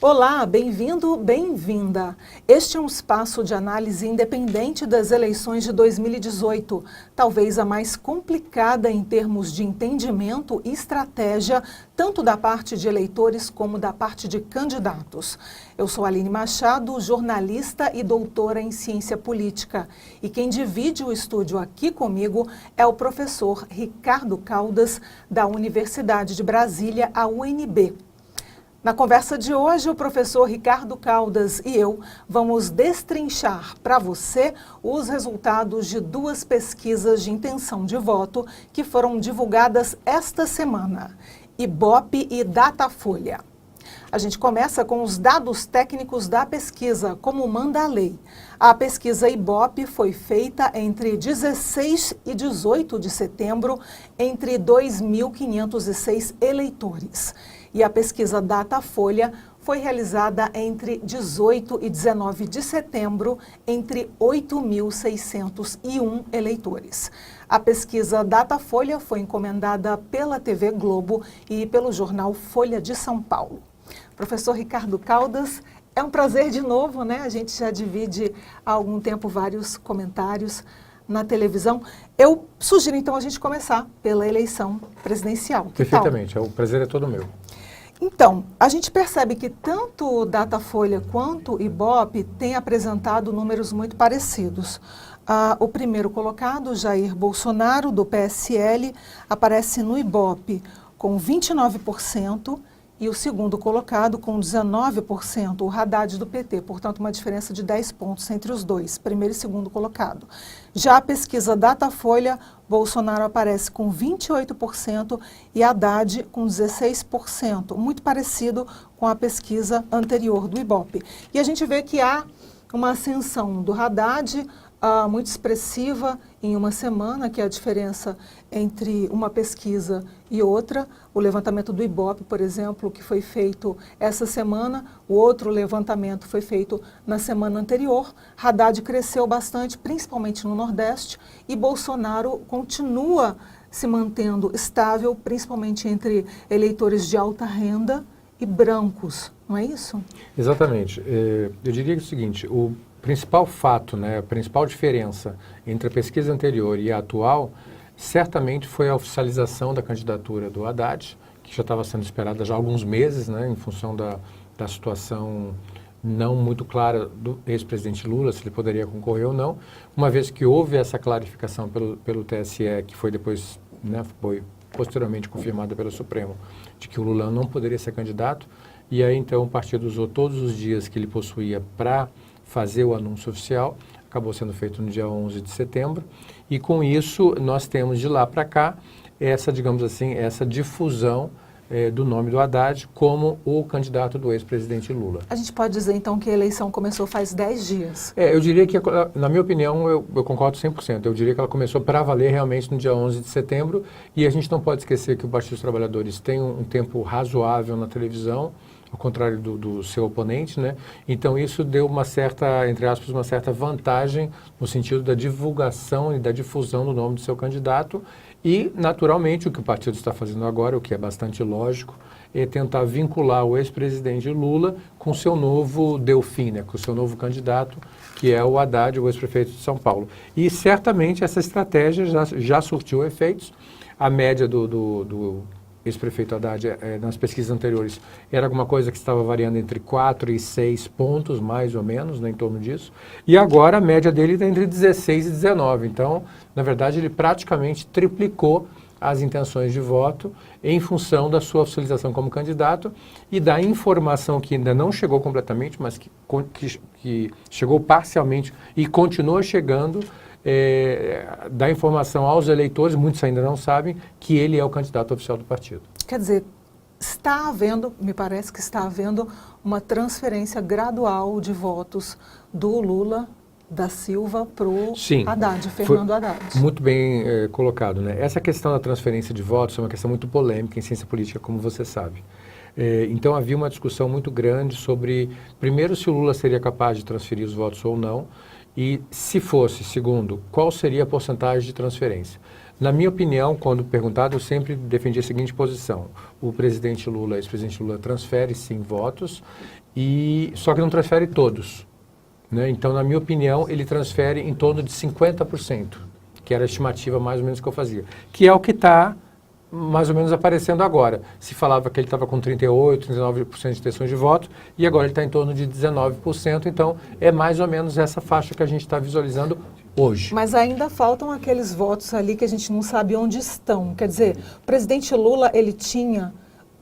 Olá, bem-vindo, bem-vinda. Este é um espaço de análise independente das eleições de 2018, talvez a mais complicada em termos de entendimento e estratégia, tanto da parte de eleitores como da parte de candidatos. Eu sou Aline Machado, jornalista e doutora em ciência política. E quem divide o estúdio aqui comigo é o professor Ricardo Caldas, da Universidade de Brasília, a UNB. Na conversa de hoje, o professor Ricardo Caldas e eu vamos destrinchar para você os resultados de duas pesquisas de intenção de voto que foram divulgadas esta semana, Ibope e Datafolha. A gente começa com os dados técnicos da pesquisa, como manda a lei. A pesquisa Ibope foi feita entre 16 e 18 de setembro, entre 2.506 eleitores. E a pesquisa Datafolha foi realizada entre 18 e 19 de setembro, entre 8.601 eleitores. A pesquisa Datafolha foi encomendada pela TV Globo e pelo jornal Folha de São Paulo. Professor Ricardo Caldas, é um prazer de novo, né? A gente já divide há algum tempo vários comentários na televisão. Eu sugiro então a gente começar pela eleição presidencial. Perfeitamente, o prazer é todo meu. Então, a gente percebe que tanto o Datafolha quanto o Ibope têm apresentado números muito parecidos. O primeiro colocado, Jair Bolsonaro, do PSL, aparece no Ibope com 29%, e o segundo colocado com 19%, o Haddad do PT, portanto uma diferença de 10 pontos entre os dois, primeiro e segundo colocado. Já a pesquisa Datafolha, Bolsonaro aparece com 28% e Haddad com 16%, muito parecido com a pesquisa anterior do Ibope. E a gente vê que há uma ascensão do Haddad muito expressiva em uma semana, que é a diferença entre uma pesquisa e outra. O levantamento do Ibope, por exemplo, que foi feito essa semana, o outro levantamento foi feito na semana anterior. Haddad cresceu bastante, principalmente no Nordeste, e Bolsonaro continua se mantendo estável, principalmente entre eleitores de alta renda e brancos, não é isso? Exatamente. Eu diria o seguinte, o principal fato, né, a principal diferença entre a pesquisa anterior e a atual, certamente foi a oficialização da candidatura do Haddad, que já estava sendo esperada já há alguns meses, né, em função da situação não muito clara do ex-presidente Lula, se ele poderia concorrer ou não, uma vez que houve essa clarificação pelo TSE, que foi depois, né, foi posteriormente confirmada pelo Supremo, de que o Lula não poderia ser candidato, e aí então o partido usou todos os dias que ele possuía para fazer o anúncio oficial, acabou sendo feito no dia 11 de setembro, e com isso nós temos de lá para cá essa, digamos assim, essa difusão do nome do Haddad como o candidato do ex-presidente Lula. A gente pode dizer então que a eleição começou faz 10 dias. Eu diria que, na minha opinião, eu concordo 100%. Eu diria que ela começou para valer realmente no dia 11 de setembro, e a gente não pode esquecer que o Partido dos Trabalhadores tem um tempo razoável na televisão, ao contrário do seu oponente, né? Então isso deu uma certa, entre aspas, uma certa vantagem no sentido da divulgação e da difusão do nome do seu candidato, e naturalmente o que o partido está fazendo agora, o que é bastante lógico, é tentar vincular o ex-presidente Lula com o seu novo Delfim, né? Com o seu novo candidato, que é o Haddad, o ex-prefeito de São Paulo. E certamente essa estratégia já surtiu efeitos. A média do ex-prefeito Haddad, nas pesquisas anteriores, era alguma coisa que estava variando entre 4 e 6 pontos, mais ou menos, né, em torno disso. E agora a média dele está entre 16 e 19. Então, na verdade, ele praticamente triplicou as intenções de voto em função da sua oficialização como candidato e da informação que ainda não chegou completamente, mas que chegou parcialmente e continua chegando, da informação aos eleitores, muitos ainda não sabem, que ele é o candidato oficial do partido. Quer dizer, está havendo, me parece que está havendo uma transferência gradual de votos do Lula da Silva para o Haddad, Fernando Haddad. Muito bem colocado, né? Essa questão da transferência de votos é uma questão muito polêmica em ciência política, como você sabe. Então havia uma discussão muito grande sobre, primeiro, se o Lula seria capaz de transferir os votos ou não, e se fosse, segundo, qual seria a porcentagem de transferência. Na minha opinião, quando perguntado, eu sempre defendi a seguinte posição. O presidente Lula, ex-presidente Lula, transfere sim votos, só que não transfere todos. Né? Então, na minha opinião, ele transfere em torno de 50%, que era a estimativa mais ou menos que eu fazia, que é o que está mais ou menos aparecendo agora. Se falava que ele estava com 38%, 39% de intenções de voto, e agora ele está em torno de 19%, então é mais ou menos essa faixa que a gente está visualizando hoje. Mas ainda faltam aqueles votos ali que a gente não sabe onde estão. Quer dizer, o presidente Lula, ele tinha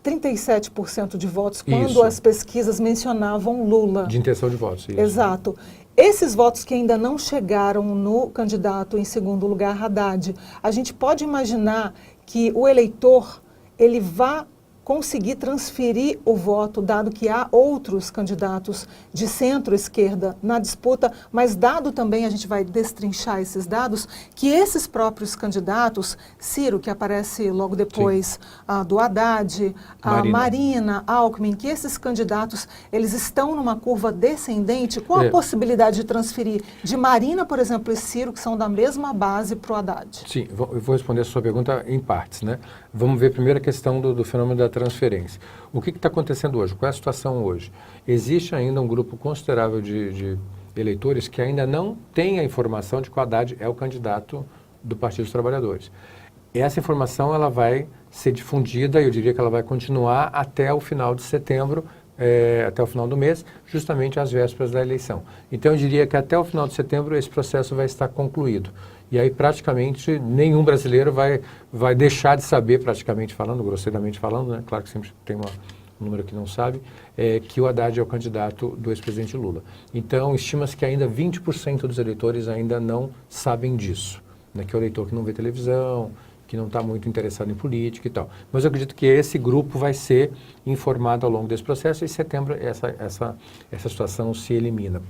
37% de votos quando Isso. as pesquisas mencionavam Lula. De intenção de votos, isso. Exato. Esses votos que ainda não chegaram no candidato em segundo lugar, Haddad, a gente pode imaginar que o eleitor ele vá conseguir transferir o voto, dado que há outros candidatos de centro-esquerda na disputa, mas dado também, a gente vai destrinchar esses dados, que esses próprios candidatos, Ciro, que aparece logo depois do Haddad, a Marina, Alckmin, que esses candidatos, eles estão numa curva descendente, com a possibilidade de transferir de Marina, por exemplo, e Ciro, que são da mesma base, para o Haddad? Sim, eu vou responder a sua pergunta em partes, né? Vamos ver primeiro a questão do fenômeno da transferência. O que está acontecendo hoje? Qual é a situação hoje? Existe ainda um grupo considerável de eleitores que ainda não tem a informação de que o Haddad é o candidato do Partido dos Trabalhadores. Essa informação ela vai ser difundida, e eu diria que ela vai continuar até o final de setembro, até o final do mês, justamente às vésperas da eleição. Então eu diria que até o final de setembro esse processo vai estar concluído. E aí praticamente nenhum brasileiro vai deixar de saber, praticamente falando, grosseiramente falando, né? Claro que sempre tem um número que não sabe, que o Haddad é o candidato do ex-presidente Lula. Então estima-se que ainda 20% dos eleitores ainda não sabem disso, né? Que é o eleitor que não vê televisão, que não está muito interessado em política e tal. Mas eu acredito que esse grupo vai ser informado ao longo desse processo e em setembro essa situação se elimina,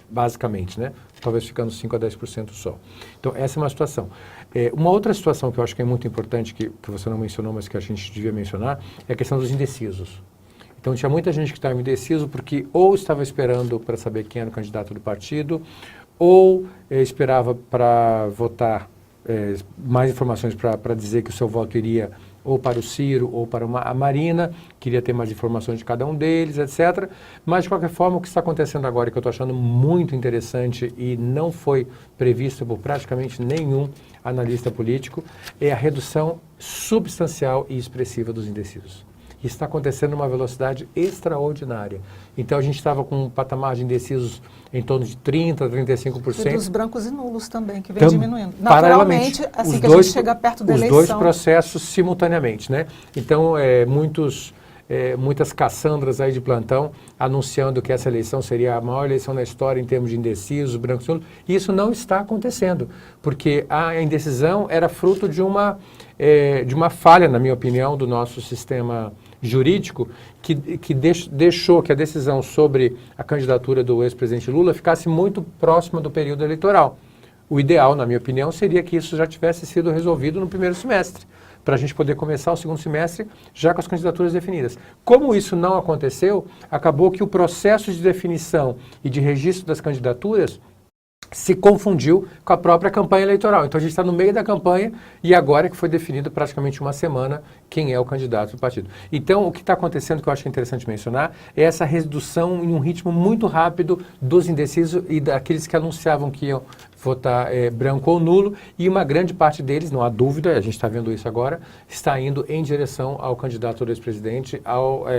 basicamente, né? Talvez ficando 5% a 10% só. Então, essa é uma situação. Uma outra situação que eu acho que é muito importante, que você não mencionou, mas que a gente devia mencionar, é a questão dos indecisos. Então, tinha muita gente que estava indeciso porque ou estava esperando para saber quem era o candidato do partido, ou esperava para votar mais informações para dizer que o seu voto iria ou para o Ciro ou para a Marina, queria ter mais informações de cada um deles, etc. Mas, de qualquer forma, o que está acontecendo agora, que eu estou achando muito interessante e não foi previsto por praticamente nenhum analista político, é a redução substancial e expressiva dos indecisos. Isso está acontecendo numa velocidade extraordinária. Então, a gente estava com um patamar de indecisos em torno de 30%, 35%. E dos brancos e nulos também, que vem diminuindo. Paralelamente, Naturalmente, assim que a gente chega perto da eleição. Os dois processos simultaneamente, né? Então, muitas caçandras aí de plantão anunciando que essa eleição seria a maior eleição na história em termos de indecisos, brancos e nulos. E isso não está acontecendo, porque a indecisão era fruto de uma falha, na minha opinião, do nosso sistema jurídico, que deixou que a decisão sobre a candidatura do ex-presidente Lula ficasse muito próxima do período eleitoral. O ideal, na minha opinião, seria que isso já tivesse sido resolvido no primeiro semestre, para a gente poder começar o segundo semestre já com as candidaturas definidas. Como isso não aconteceu, acabou que o processo de definição e de registro das candidaturas se confundiu com a própria campanha eleitoral. Então a gente está no meio da campanha e agora que foi definido praticamente uma semana quem é o candidato do partido. Então o que está acontecendo, que eu acho interessante mencionar, é essa redução em um ritmo muito rápido dos indecisos e daqueles que anunciavam que iam votar branco ou nulo, e uma grande parte deles, não há dúvida, a gente está vendo isso agora, está indo em direção ao candidato do ex-presidente,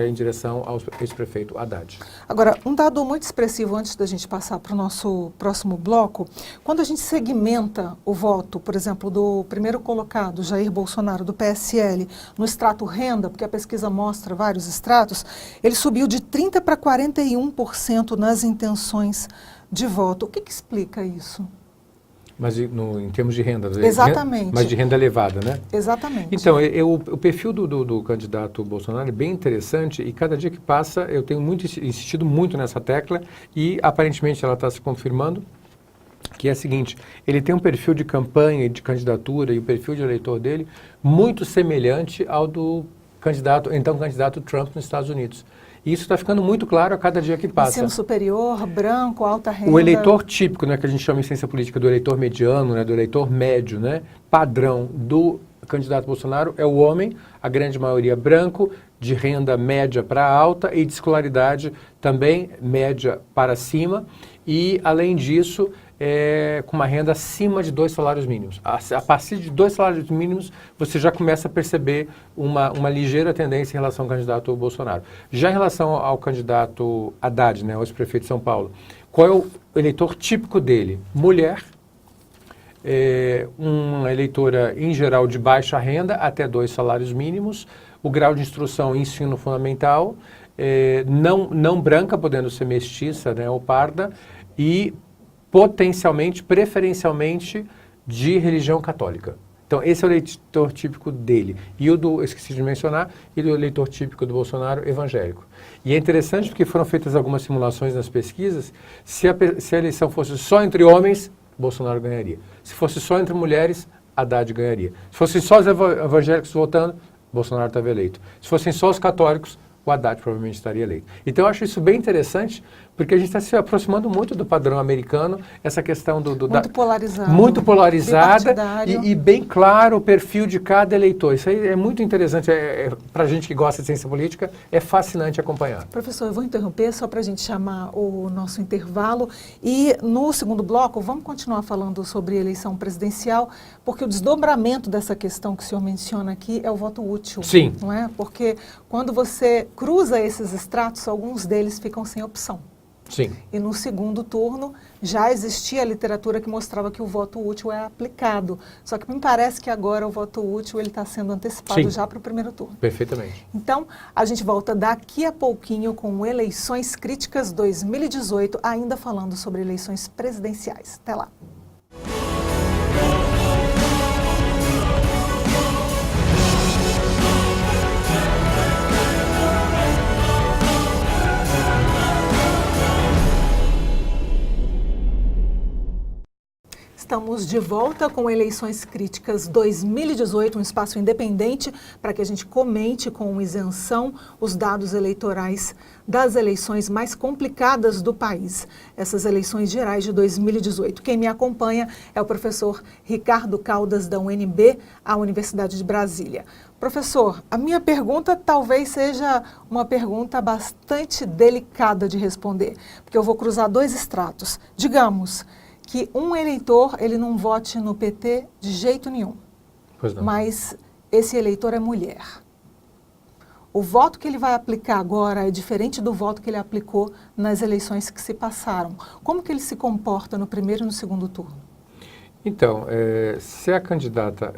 em direção ao ex-prefeito Haddad. Agora, um dado muito expressivo antes da gente passar para o nosso próximo bloco, quando a gente segmenta o voto, por exemplo, do primeiro colocado, Jair Bolsonaro, do PSL, no extrato renda, porque a pesquisa mostra vários extratos, ele subiu de 30% para 41% nas intenções de voto. O que explica isso? Mas em termos de renda. Exatamente. Mas de renda elevada, né? Exatamente. Então, o perfil do candidato Bolsonaro é bem interessante e cada dia que passa eu tenho insistido muito nessa tecla e aparentemente ela está se confirmando, que é a seguinte: ele tem um perfil de campanha e de candidatura e o perfil de eleitor dele muito semelhante ao do candidato Trump nos Estados Unidos. E isso está ficando muito claro a cada dia que passa. Ensino superior, branco, alta renda. O eleitor típico, né, que a gente chama em ciência política do eleitor mediano, né, do eleitor médio, né, padrão do candidato Bolsonaro é o homem, a grande maioria branco, de renda média para alta e de escolaridade também média para cima. E, além disso, com uma renda acima de 2 salários mínimos. A partir de 2 salários mínimos, você já começa a perceber uma ligeira tendência em relação ao candidato Bolsonaro. Já em relação ao candidato Haddad, né, o ex-prefeito de São Paulo, qual é o eleitor típico dele? Mulher, uma eleitora, em geral, de baixa renda, até 2 salários mínimos, o grau de instrução em ensino fundamental, não branca, podendo ser mestiça, né, ou parda, e potencialmente, preferencialmente, de religião católica. Então, esse é o eleitor típico dele. E esqueci de mencionar, e o eleitor típico do Bolsonaro, evangélico. E é interessante porque foram feitas algumas simulações nas pesquisas, se a eleição fosse só entre homens, Bolsonaro ganharia. Se fosse só entre mulheres, Haddad ganharia. Se fossem só os evangélicos votando, Bolsonaro estava eleito. Se fossem só os católicos, o Haddad provavelmente estaria eleito. Então, eu acho isso bem interessante, porque a gente está se aproximando muito do padrão americano, essa questão muito polarizado. Muito polarizada e bem claro o perfil de cada eleitor. Isso aí é muito interessante. Para a gente que gosta de ciência política, é fascinante acompanhar. Professor, eu vou interromper só para a gente chamar o nosso intervalo. E no segundo bloco, vamos continuar falando sobre eleição presidencial, porque o desdobramento dessa questão que o senhor menciona aqui é o voto útil. Sim. Não é? Porque quando você cruza esses estratos, alguns deles ficam sem opção. Sim. E no segundo turno já existia a literatura que mostrava que o voto útil é aplicado. Só que me parece que agora o voto útil está sendo antecipado Sim. já para o primeiro turno. Perfeitamente. Então, a gente volta daqui a pouquinho com Eleições Críticas 2018, ainda falando sobre eleições presidenciais. Até lá. Estamos de volta com Eleições Críticas 2018, um espaço independente para que a gente comente com isenção os dados eleitorais das eleições mais complicadas do país, essas eleições gerais de 2018. Quem me acompanha é o professor Ricardo Caldas, da UNB, a Universidade de Brasília. Professor, a minha pergunta talvez seja uma pergunta bastante delicada de responder, porque eu vou cruzar 2 estratos. Digamos que um eleitor, ele não vote no PT de jeito nenhum. Pois não. Mas esse eleitor é mulher. O voto que ele vai aplicar agora é diferente do voto que ele aplicou nas eleições que se passaram. Como que ele se comporta no primeiro e no segundo turno? Então, se a candidata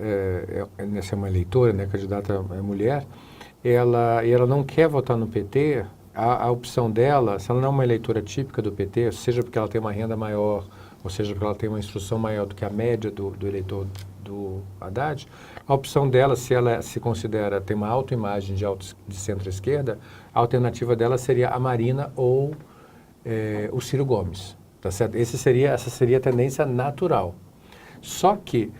se é uma eleitora, né, a candidata é mulher, ela não quer votar no PT, a opção dela, se ela não é uma eleitora típica do PT, seja porque ela tem uma renda maior, ou seja, porque ela tem uma instrução maior do que a média do eleitor do Haddad, a opção dela, se ela se considera, tem uma autoimagem de centro-esquerda, a alternativa dela seria a Marina ou o Ciro Gomes. Tá certo? Essa seria a tendência natural. Só que,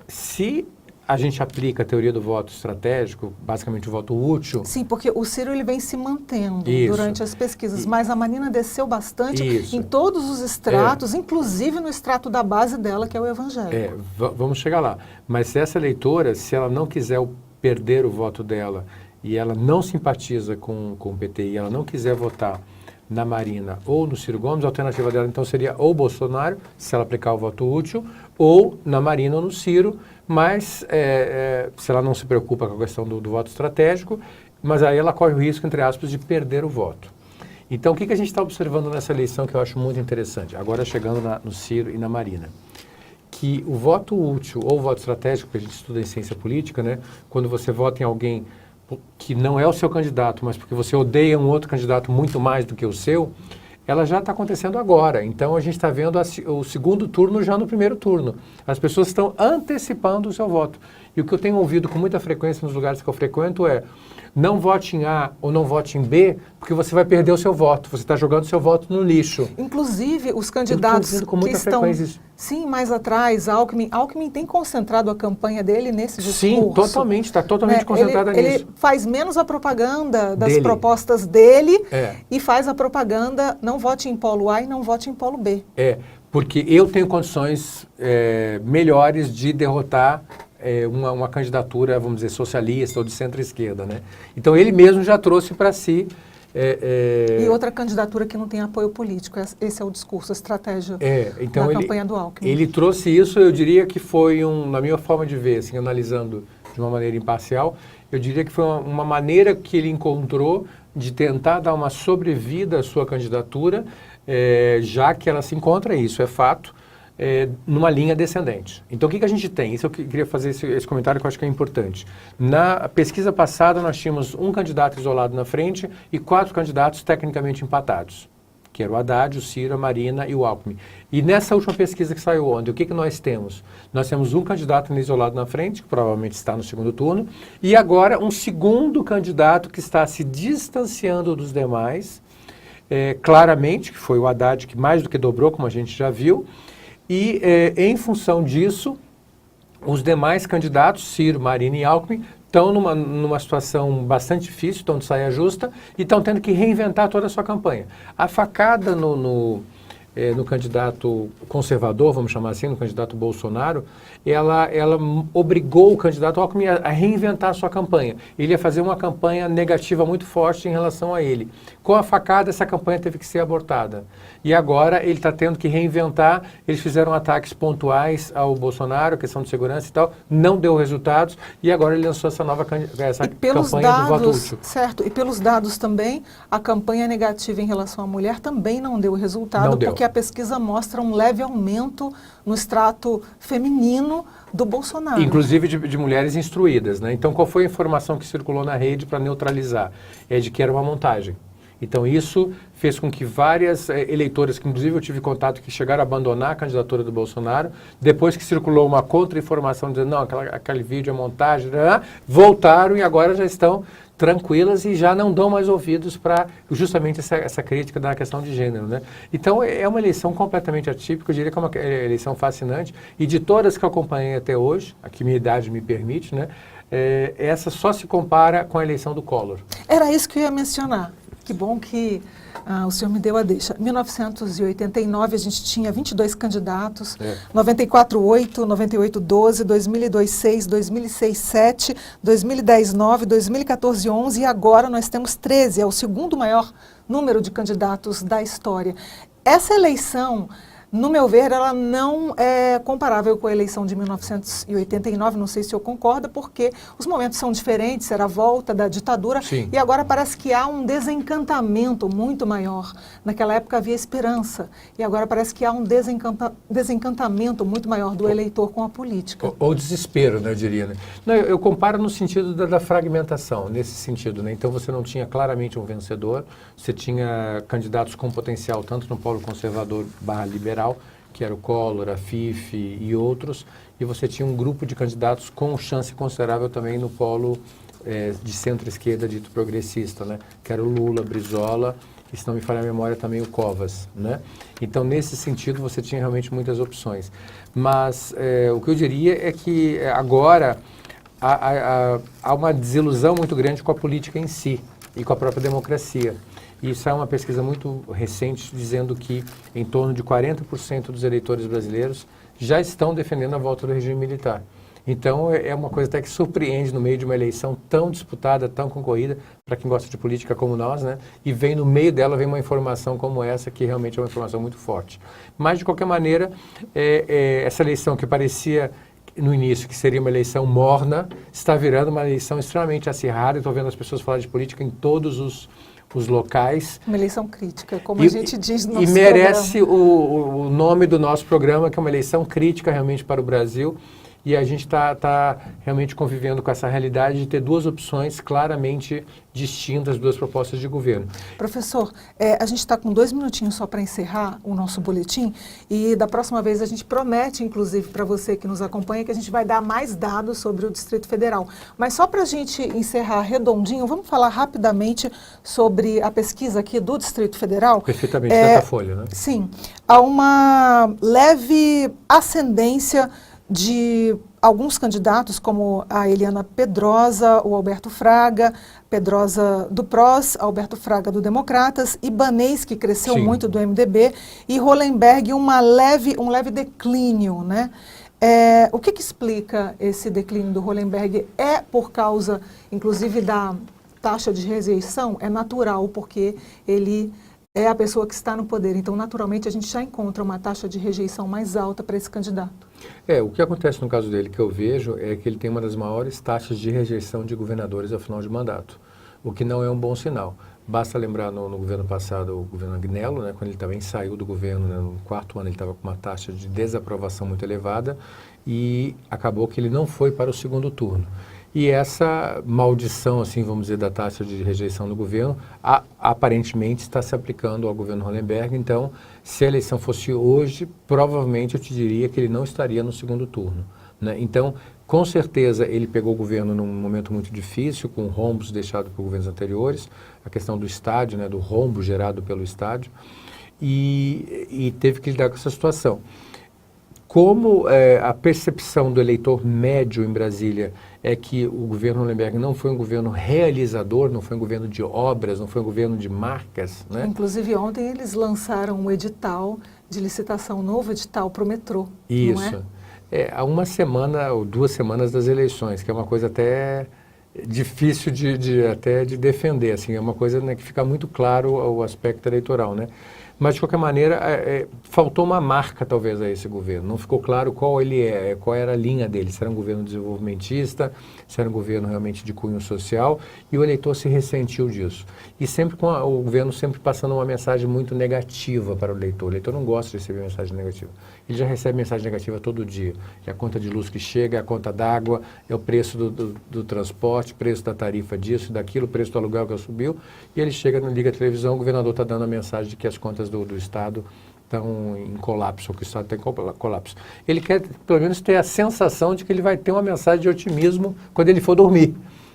se a gente aplica a teoria do voto estratégico, basicamente o voto útil... Sim, porque o Ciro ele vem se mantendo Isso. durante as pesquisas, mas a Marina desceu bastante Isso. em todos os estratos, inclusive no extrato da base dela, que é o evangélico. Vamos chegar lá. Mas se essa eleitora, se ela não quiser perder o voto dela e ela não simpatiza com o PT e ela não quiser votar na Marina ou no Ciro Gomes, a alternativa dela então seria ou Bolsonaro, se ela aplicar o voto útil, ou na Marina ou no Ciro, mas se ela não se preocupa com a questão do voto estratégico, mas aí ela corre o risco, entre aspas, de perder o voto. Então, o que a gente está observando nessa eleição que eu acho muito interessante, agora chegando no Ciro e na Marina? Que o voto útil ou o voto estratégico, que a gente estuda em ciência política, né, quando você vota em alguém que não é o seu candidato, mas porque você odeia um outro candidato muito mais do que o seu, ela já está acontecendo agora. Então, a gente está vendo o segundo turno já no primeiro turno. As pessoas estão antecipando o seu voto. E o que eu tenho ouvido com muita frequência nos lugares que eu frequento é: não vote em A ou não vote em B, porque você vai perder o seu voto. Você está jogando o seu voto no lixo. Inclusive, os candidatos com muita que estão Sim, mais atrás, Alckmin tem concentrado a campanha dele nesse discurso. Sim, totalmente, está totalmente concentrada nisso. Ele faz menos a propaganda das Dele. propostas dele É. e faz a propaganda não vote em polo A e não vote em polo B. Porque eu tenho condições melhores de derrotar uma candidatura, vamos dizer, socialista ou de centro-esquerda, né? Então ele mesmo já trouxe para si... E outra candidatura que não tem apoio político, esse é o discurso, a estratégia então da campanha do Alckmin. Ele trouxe isso, eu diria que foi, na minha forma de ver, assim, analisando de uma maneira imparcial, eu diria que foi uma maneira que ele encontrou de tentar dar uma sobrevida à sua candidatura, já que ela se encontra, isso é fato, numa linha descendente. Então, o que a gente tem? Isso eu queria fazer esse comentário que eu acho que é importante. Na pesquisa passada, nós tínhamos um candidato isolado na frente e 4 candidatos tecnicamente empatados, que era o Haddad, o Ciro, a Marina e o Alckmin. E nessa última pesquisa que saiu ontem, o que nós temos? Nós temos um candidato isolado na frente, que provavelmente está no segundo turno, e agora um segundo candidato que está se distanciando dos demais, claramente, que foi o Haddad, que mais do que dobrou, como a gente já viu. E, em função disso, os demais candidatos, Ciro, Marina e Alckmin, estão numa situação bastante difícil, estão de saia justa e estão tendo que reinventar toda a sua campanha. A facada no candidato conservador, vamos chamar assim, no candidato Bolsonaro, ela obrigou o candidato Alckmin a reinventar a sua campanha. Ele ia fazer uma campanha negativa muito forte em relação a ele. Com a facada, essa campanha teve que ser abortada. E agora ele está tendo que reinventar. Eles fizeram ataques pontuais ao Bolsonaro, questão de segurança e tal, não deu resultados, e agora ele lançou essa nova campanha do voto útil. Certo, e pelos dados também, a campanha negativa em relação à mulher também não deu resultado, porque a pesquisa mostra um leve aumento no extrato feminino do Bolsonaro. Inclusive de mulheres instruídas, né? Então, qual foi a informação que circulou na rede para neutralizar? É de que era uma montagem. Então, isso fez com que várias eleitoras, que inclusive eu tive contato, que chegaram a abandonar a candidatura do Bolsonaro, depois que circulou uma contra-informação dizendo, não, aquele vídeo é montagem, voltaram e agora já estão tranquilas e já não dão mais ouvidos para justamente essa crítica da questão de gênero, né? Então, é uma eleição completamente atípica, eu diria que é uma eleição fascinante, e de todas que eu acompanhei até hoje, a que minha idade me permite, né, essa só se compara com a eleição do Collor. Era isso que eu ia mencionar. Que bom que o senhor me deu a deixa. Em 1989, a gente tinha 22 candidatos, 94, 8, 98, 12, 2002, 6, 2006, 7, 2010, 9, 2014, 11 e agora nós temos 13, é o segundo maior número de candidatos da história. Essa eleição, no meu ver, ela não é comparável com a eleição de 1989, não sei se eu concordo, porque os momentos são diferentes, era a volta da ditadura. Sim. E agora parece que há um desencantamento muito maior. Naquela época havia esperança e agora parece que há um desencantamento muito maior do eleitor com a política. Ou desespero, né, eu diria. Né? Não, eu comparo no sentido da fragmentação, nesse sentido. Né? Então você não tinha claramente um vencedor, você tinha candidatos com potencial tanto no polo conservador / liberal, que era o Collor, a FIFE e outros, e você tinha um grupo de candidatos com chance considerável também no polo de centro-esquerda dito progressista, né? Que era o Lula, Brizola e, se não me falha a memória, também o Covas, né? Então, nesse sentido, você tinha realmente muitas opções. Mas o que eu diria é que agora há uma desilusão muito grande com a política em si e com a própria democracia. Isso é uma pesquisa muito recente dizendo que em torno de 40% dos eleitores brasileiros já estão defendendo a volta do regime militar. Então, é uma coisa até que surpreende no meio de uma eleição tão disputada, tão concorrida, para quem gosta de política como nós, né? E vem no meio dela, vem uma informação como essa, que realmente é uma informação muito forte. Mas, de qualquer maneira, essa eleição que parecia no início que seria uma eleição morna, está virando uma eleição extremamente acirrada. Estou vendo as pessoas falar de política em todos os locais. Uma eleição crítica, como a gente diz no nosso programa. E merece o nome do nosso programa, que é uma eleição crítica realmente para o Brasil. e a gente está realmente convivendo com essa realidade de ter duas opções claramente distintas, duas propostas de governo. Professor, a gente está com 2 minutinhos só para encerrar o nosso boletim e da próxima vez a gente promete, inclusive para você que nos acompanha, que a gente vai dar mais dados sobre o Distrito Federal. Mas só para a gente encerrar redondinho, vamos falar rapidamente sobre a pesquisa aqui do Distrito Federal. Perfeitamente, Datafolha, né? Sim, há uma leve ascendência de alguns candidatos, como a Eliana Pedrosa, o Alberto Fraga, Pedrosa do PROS, Alberto Fraga do Democratas, Ibanez, que cresceu Sim. muito do MDB, e Hollenberg, um leve declínio, né? O que explica esse declínio do Hollenberg? É por causa, inclusive, da taxa de rejeição? É natural, porque ele é a pessoa que está no poder. Então, naturalmente, a gente já encontra uma taxa de rejeição mais alta para esse candidato. O que acontece no caso dele, que eu vejo, é que ele tem uma das maiores taxas de rejeição de governadores ao final de mandato, o que não é um bom sinal. Basta lembrar no governo passado, o governo Agnello, né, quando ele também saiu do governo, né, no 4º ano ele estava com uma taxa de desaprovação muito elevada e acabou que ele não foi para o 2º turno. E essa maldição, assim, vamos dizer, da taxa de rejeição do governo, aparentemente está se aplicando ao governo Hollenberg. Então, se a eleição fosse hoje, provavelmente eu te diria que ele não estaria no 2º turno, né? Então, com certeza, ele pegou o governo num momento muito difícil, com rombos deixados por governos anteriores, a questão do estádio, né, do rombo gerado pelo estádio, e teve que lidar com essa situação. Como a percepção do eleitor médio em Brasília é que o governo Hollenberg não foi um governo realizador, não foi um governo de obras, não foi um governo de marcas, né? Inclusive, ontem eles lançaram um edital de licitação, um novo edital para o metrô. Isso. Não é? Há uma semana ou 2 semanas das eleições, que é uma coisa até difícil até de defender, assim, é uma coisa, né, que fica muito claro o aspecto eleitoral, né? Mas, de qualquer maneira, faltou uma marca, talvez, a esse governo. Não ficou claro qual era a linha dele. Se era um governo desenvolvimentista, se era um governo realmente de cunho social, e o eleitor se ressentiu disso. E sempre com o governo sempre passando uma mensagem muito negativa para o eleitor. O eleitor não gosta de receber mensagem negativa. Ele já recebe mensagem negativa todo dia. É a conta de luz que chega, é a conta d'água, é o preço do transporte, preço da tarifa disso, daquilo, preço do aluguel que subiu, e ele chega, liga a televisão, o governador está dando a mensagem de que as contas do Estado estão em colapso, ou que o Estado está em colapso. Ele quer, pelo menos, ter a sensação de que ele vai ter uma mensagem de otimismo quando ele for dormir.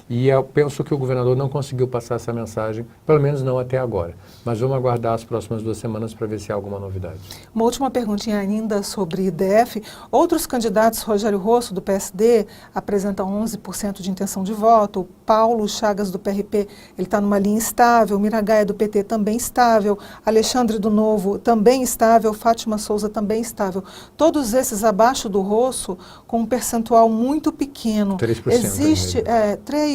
E eu penso que o governador não conseguiu passar essa mensagem, pelo menos não até agora. Mas vamos aguardar as próximas 2 semanas para ver se há alguma novidade. Uma última perguntinha ainda sobre IDF. Outros candidatos, Rogério Rosso, do PSD, apresentam 11% de intenção de voto. Paulo Chagas, do PRP, ele está numa linha estável. Miragaia, do PT, também estável. Alexandre, do Novo, também estável. Fátima Souza, também estável. Todos esses abaixo do Rosso, com um percentual muito pequeno. 3%. Existe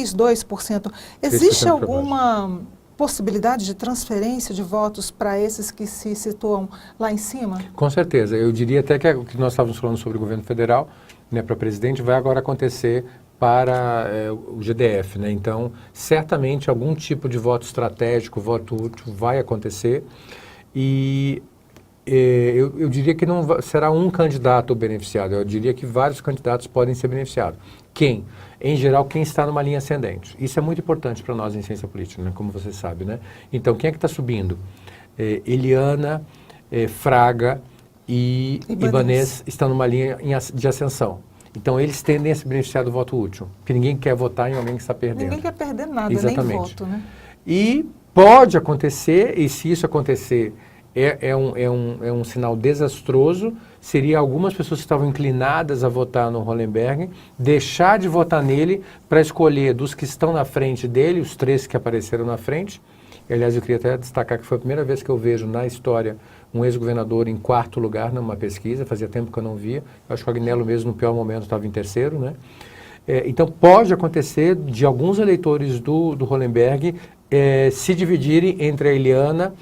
2%. Existe alguma possibilidade de transferência de votos para esses que se situam lá em cima? Com certeza. Eu diria até que o que nós estávamos falando sobre o governo federal, né, para presidente, vai agora acontecer para o GDF, né? Então, certamente algum tipo de voto estratégico, voto útil vai acontecer e eu diria que não será um candidato beneficiado, eu diria que vários candidatos podem ser beneficiados. Quem? Em geral, quem está numa linha ascendente. Isso é muito importante para nós em ciência política, né? Como você sabe, né? Então, quem é que está subindo? Eliana, Fraga e Ibanez estão numa linha de ascensão. Então, eles tendem a se beneficiar do voto útil, porque ninguém quer votar em alguém que está perdendo. Ninguém quer perder nada, exatamente, nem voto, né? E pode acontecer, e se isso acontecer, é um sinal desastroso, seria algumas pessoas que estavam inclinadas a votar no Hollenberg, deixar de votar nele para escolher dos que estão na frente dele, os 3 que apareceram na frente. E, aliás, eu queria até destacar que foi a primeira vez que eu vejo na história um ex-governador em 4º lugar numa pesquisa, fazia tempo que eu não via. Eu acho que o Agnello mesmo, no pior momento, estava em 3º, né? Então, pode acontecer de alguns eleitores do Hollenberg se dividirem entre a Eliana,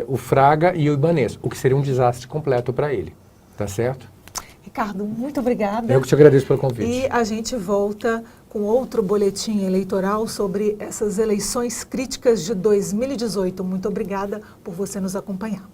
o Fraga e o Ibanez, o que seria um desastre completo para ele, tá certo? Ricardo, muito obrigada. Eu que te agradeço pelo convite. E a gente volta com outro boletim eleitoral sobre essas eleições críticas de 2018. Muito obrigada por você nos acompanhar.